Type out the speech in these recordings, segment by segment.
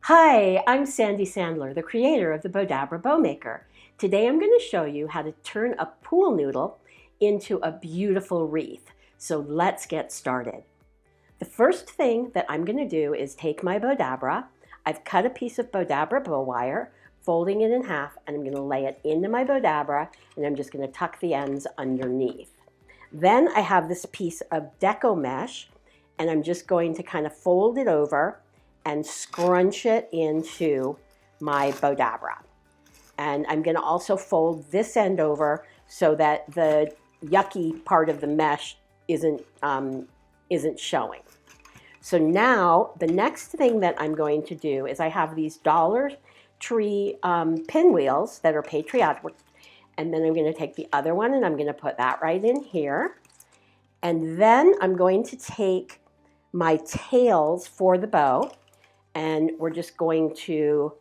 Hi, I'm Sandy Sandler, the creator of the Bowdabra Bow Maker. Today I'm going to show you how to turn a pool noodle into a beautiful wreath. So let's get started. The first thing that I'm going to do is take my Bowdabra. I've cut a piece of Bowdabra Bow Wire, folding it in half, and I'm going to lay it into my Bowdabra, and I'm just going to tuck the ends underneath. Then I have this piece of Deco mesh, and I'm just going to kind of fold it over and scrunch it into my Bowdabra. And I'm going to also fold this end over so that the yucky part of the mesh isn't showing. So now the next thing that I'm going to do is I have these Dollar Tree pinwheels that are Patriotic, and then I'm going to take the other one and I'm going to put that right in here. And then I'm going to take my tails for the bow, and we're just going to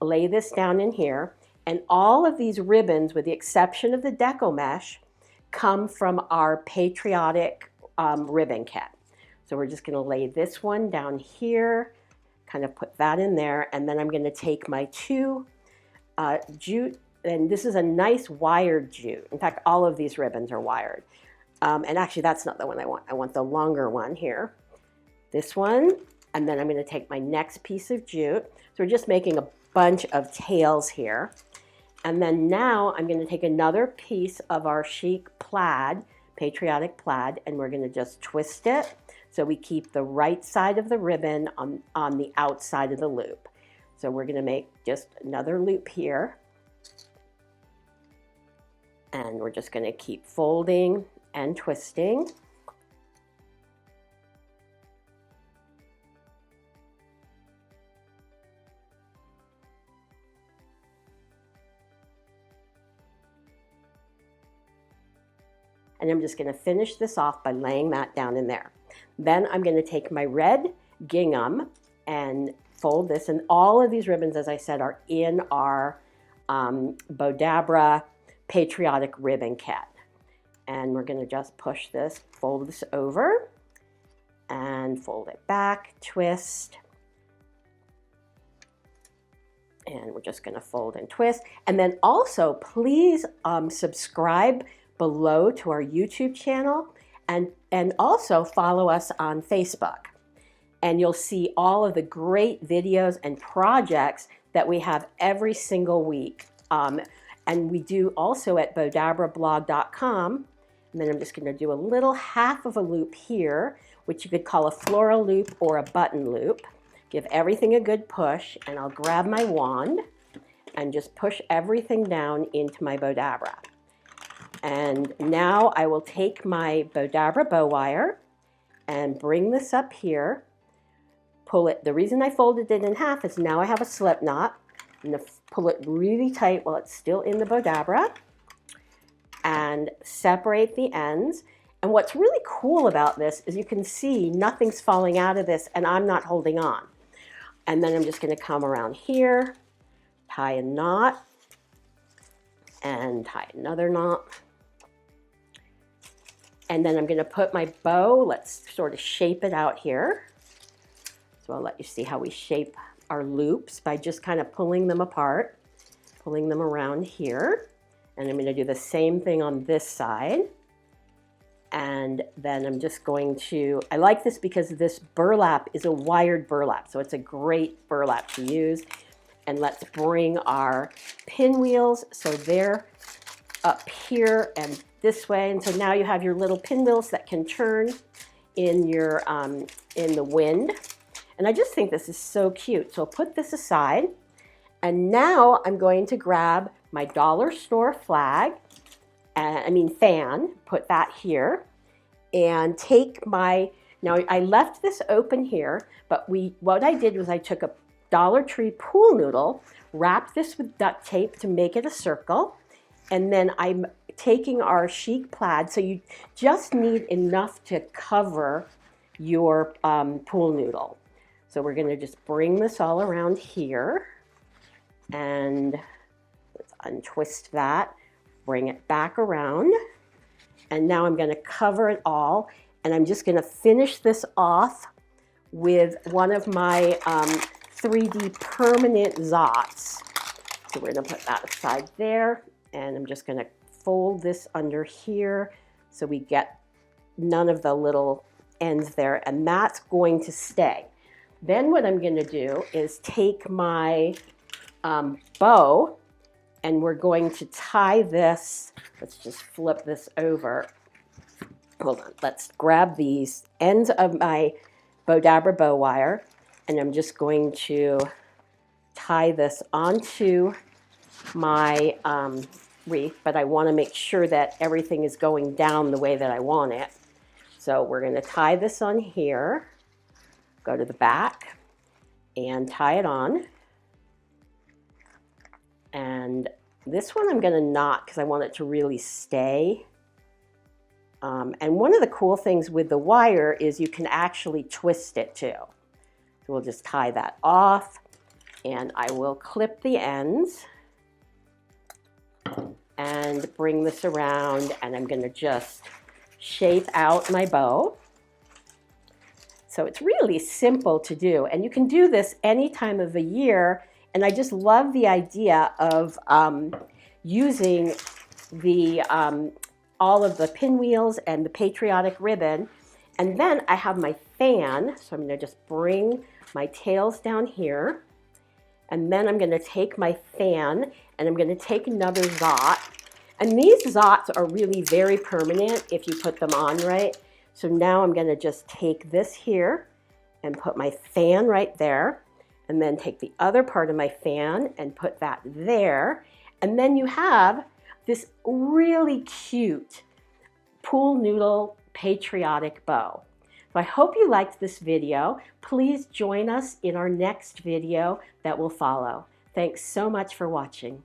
lay this down in here. And all of these ribbons, with the exception of the Deco mesh, come from our Patriotic ribbon kit. So we're just going to lay this one down here, kind of put that in there, and then I'm going to take my two jute, and this is a nice wired jute. In fact, all of these ribbons are wired. And actually, that's not the one I want. I want the longer one here. This one. And then I'm going to take my next piece of jute. So we're just making a bunch of tails here. And then now I'm going to take another piece of our Chic plaid, Patriotic plaid, and we're going to just twist it so we keep the right side of the ribbon on the outside of the loop. So we're going to make just another loop here. And we're just going to keep folding and twisting. And I'm just going to finish this off by laying that down in there. Then I'm going to take my red gingham and fold this. And all of these ribbons, as I said, are in our Bowdabra Patriotic ribbon kit. And we're going to just push this, fold this over, and fold it back, twist. And we're just going to fold and twist. And then also, please subscribe below to our YouTube channel, and also follow us on Facebook. And you'll see all of the great videos and projects that we have every single week. And we do also at bowdabrablog.com. And then I'm just going to do a little half of a loop here, which you could call a floral loop or a button loop. Give everything a good push, and I'll grab my wand and just push everything down into my Bowdabra. And now I will take my Bowdabra bow wire and bring this up here, pull it. The reason I folded it in half is now I have a slip knot. I'm going to pull it really tight while it's still in the Bowdabra and separate the ends. And what's really cool about this is you can see nothing's falling out of this and I'm not holding on. And then I'm just going to come around here, tie a knot, and tie another knot. And then I'm going to put my bow, let's sort of shape it out here. So I'll let you see how we shape our loops by just kind of pulling them apart, pulling them around here. And I'm going to do the same thing on this side. And then I'm just going to, I like this because this burlap is a wired burlap, so it's a great burlap to use. And let's bring our pinwheels so they're up here and this way. And so now you have your little pinwheels that can turn in your in the wind. And I just think this is so cute. So I'll put this aside. And now I'm going to grab my dollar store flag, fan, put that here, and take my, now I left this open here, but what I did was I took a Dollar Tree pool noodle, wrapped this with duct tape to make it a circle, and then I'm taking our Chic plaid, so you just need enough to cover your pool noodle. So we're going to just bring this all around here, and let's untwist that, bring it back around, and now I'm going to cover it all, and I'm just going to finish this off with one of my 3D permanent Zots. So we're going to put that aside there, and I'm just going to fold this under here so we get none of the little ends there, and that's going to stay. Then what I'm going to do is take my bow, and we're going to tie this. Let's just flip this over. Hold on. Let's grab these ends of my Bowdabra bow wire, and I'm just going to tie this onto my wreath, but I want to make sure that everything is going down the way that I want it. So we're going to tie this on here, go to the back, and tie it on. And this one I'm going to knot because I want it to really stay. And one of the cool things with the wire is you can actually twist it too. So we'll just tie that off, and I will clip the ends and bring this around, and I'm going to just shape out my bow. So it's really simple to do, and you can do this any time of the year. And I just love the idea of using the all of the pinwheels and the Patriotic ribbon. And then I have my fan, so I'm going to just bring my tails down here. And then I'm going to take my fan, and I'm going to take another Zot. And these Zots are really very permanent if you put them on right. So now I'm going to just take this here and put my fan right there, and then take the other part of my fan and put that there. And then you have this really cute pool noodle patriotic bow. So I hope you liked this video. Please join us in our next video that will follow. Thanks so much for watching.